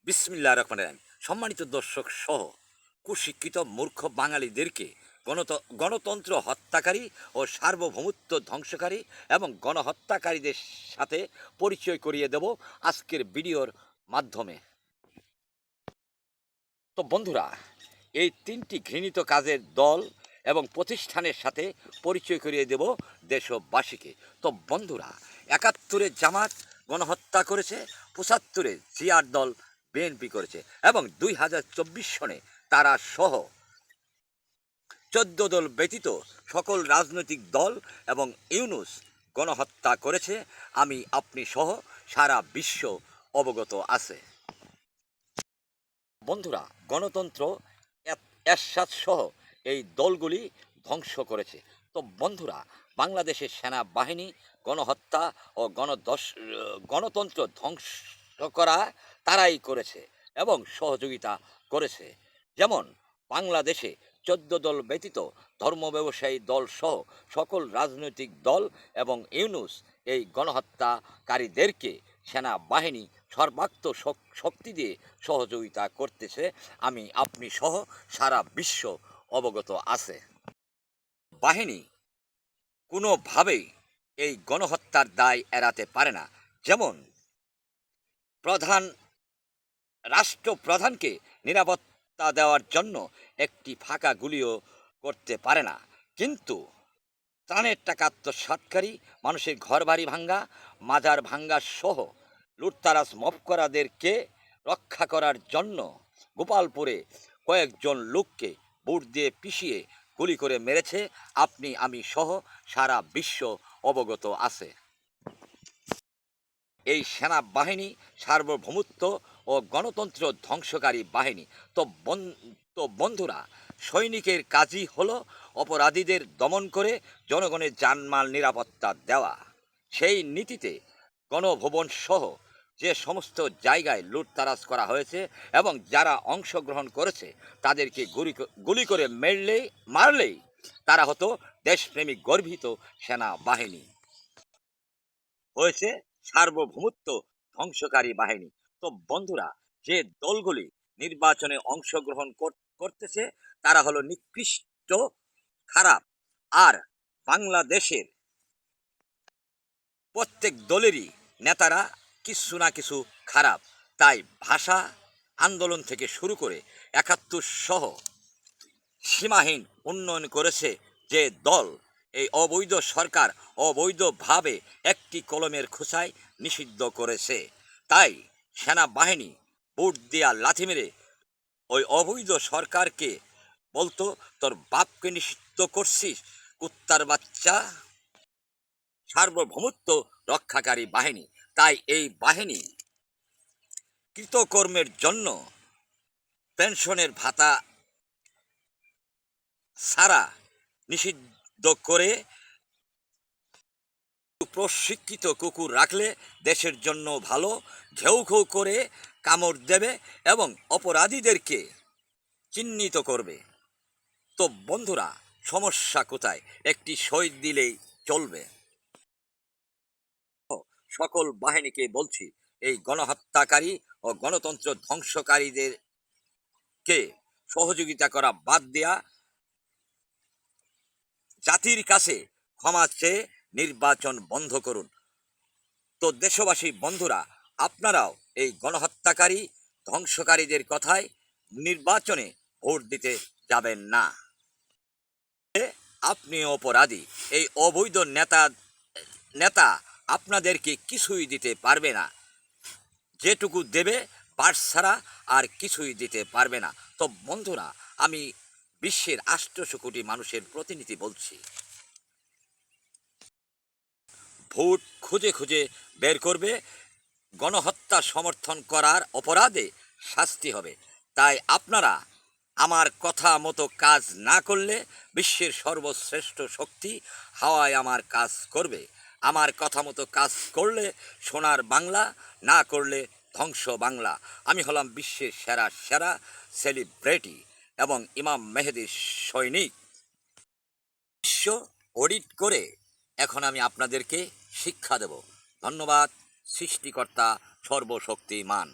বিসমিল্লাহির রহমানির রহিম। সম্মানিত দর্শক সহ কুশিক্ষিত মূর্খ বাঙালিদেরকে গণতন্ত্র হত্যাকারী ও সার্বভৌমত্ব ধ্বংসকারী এবং গণহত্যাকারীদের সাথে পরিচয় করিয়ে দেব আজকের ভিডিওর মাধ্যমে। তো বন্ধুরা, এই তিনটি ঘৃণিত কাজের দল এবং প্রতিষ্ঠানের সাথে পরিচয় করিয়ে দেব দেশবাসীকে। তো বন্ধুরা, ৭১-এ জামাত গণহত্যা করেছে, ৭৫-এ জিয়ার দল বিএনপি করেছে এবং ২০২৪ সনে তারা সহ ১৪ দল ব্যতীত সকল রাজনৈতিক দল এবং ইউনুস গণহত্যা করেছে। আমি আপনি সহ সারা বিশ্ব অবগত আছে। বন্ধুরা, গণতন্ত্র এরশাদ সহ এই দলগুলি ধ্বংস করেছে। তো বন্ধুরা, বাংলাদেশের সেনাবাহিনী গণহত্যা ও গণতন্ত্র ধ্বংস করা তারাই করেছে এবং সহযোগিতা করেছে। যেমন বাংলাদেশে ১৪ দল ব্যতীত ধর্ম ব্যবসায়ী দল সহ সকল রাজনৈতিক দল এবং ইউনুস এই গণহত্যাকারীদেরকে সেনাবাহিনী সর্বাত্ম শক্তি দিয়ে সহযোগিতা করতেছে। আমি আপনি সহ সারা বিশ্ব অবগত আছে। বাহিনী কোনোভাবেই এই গণহত্যার দায় এড়াতে পারে না। যেমন রাষ্ট্রপ্রধানকে নিরাপত্তা দেওয়ার জন্য একটি ফাঁকা গুলিও করতে পারে না, কিন্তু ত্রাণের টাকা আত্মসাৎকারী, মানুষের ঘরবাড়ি ভাঙ্গা, মাজার ভাঙ্গা সহ লুটতারাজ মফকরাদেরকে রক্ষা করার জন্য গোপালপুরে কয়েকজন লোককে বুট দিয়ে পিষিয়ে গুলি করে মেরেছে। আপনি আমি সহ সারা বিশ্ব অবগত আছে। এই সেনাবাহিনী সার্বভৌমত্ব ও গণতন্ত্র ধ্বংসকারী বাহিনী। তো বন্ধুরা, সৈনিকের কাজই হলো অপরাধীদের দমন করে জনগণের জানমাল নিরাপত্তা দেওয়া। সেই নীতিতে গণভবন সহ যে সমস্ত জায়গায় লুটতারাজ করা হয়েছে এবং যারা অংশগ্রহণ করেছে তাদেরকে গুলি করে মারলেই তারা হতো দেশপ্রেমিক গর্বিত সেনাবাহিনী, হয়েছে সার্বভৌমত্ব ধ্বংসকারী বাহিনী। তো বন্ধুরা, যে দলগুলি নির্বাচনে অংশগ্রহণ করতেছে তারা হলো নিকৃষ্ট, খারাপ। আর বাংলাদেশের প্রত্যেক দলেরই নেতারা কিছু না কিছু খারাপ। তাই ভাষা আন্দোলন থেকে শুরু করে ৭১ সহ সীমাহীন উন্নয়ন করেছে যে দল, এই অবৈধ সরকার অবৈধভাবে একটি কলমের খোঁচায় নিষিদ্ধ করেছে। তাই সেনাবাহিনী বুট দিয়া লাথি মেরে ওই অবৈধ সরকারকে বলতো, তোর বাপকে নিষিদ্ধ করছিস কুত্তার বাচ্চা। সার্বভৌমত্ব রক্ষাকারী বাহিনী। তাই এই বাহিনী কৃতকর্মের জন্য পেনশনের ভাতা ছাড়া নিষিদ্ধ করে প্রশিক্ষিত কুকুর রাখলে দেশের জন্য ভালো, ঘেউ ঘেউ করে কামড় দেবে এবং অপরাধীদেরকে চিহ্নিত করবে। তো বন্ধুরা, সমস্যা কোথায়? একটি সই দিলেই চলবে। সকল বাহিনীকে বলছি, এই গণহত্যাকারী ও গণতন্ত্র ধ্বংসকারীদেরকে সহযোগিতা করা বাদ দেয়া, জাতির কাছে ক্ষমা চেয়ে নির্বাচন বন্ধ করুন। তো দেশবাসী বন্ধুরা, আপনারাও এই গণহত্যাকারী ধ্বংসকারীদের কথায় নির্বাচনে ভোট দিতে যাবেন না। আপনি অপরাধী। এই অবৈধ নেতা আপনাদেরকে কিছুই দিতে পারবে না। যেটুকু দেবে পার্স ছাড়া আর কিছুই দিতে পারবে না। তো বন্ধুরা, আমি বিশ্বের ৮০০ কোটি মানুষের প্রতিনিধি বলছি, ভোট খুঁজে খুঁজে বের করবে। গণহত্যা সমর্থন করার অপরাধে শাস্তি হবে। তাই আপনারা আমার কথা মতো কাজ না করলে বিশ্বের সর্বশ্রেষ্ঠ শক্তি হাওয়ায় আমার কাজ করবে। আমার কথা মতো কাজ করলে সোনার বাংলা, না করলে ধ্বংস বাংলা। আমি হলাম বিশ্বের সেরা সেরা সেলিব্রিটি এবং ইমাম মেহেদীর সৈনিক। বিশ্ব অডিট করে এখন আমি আপনাদেরকে শিক্ষা দেব। ধন্যবাদ সৃষ্টিকর্তা সর্বশক্তিমান।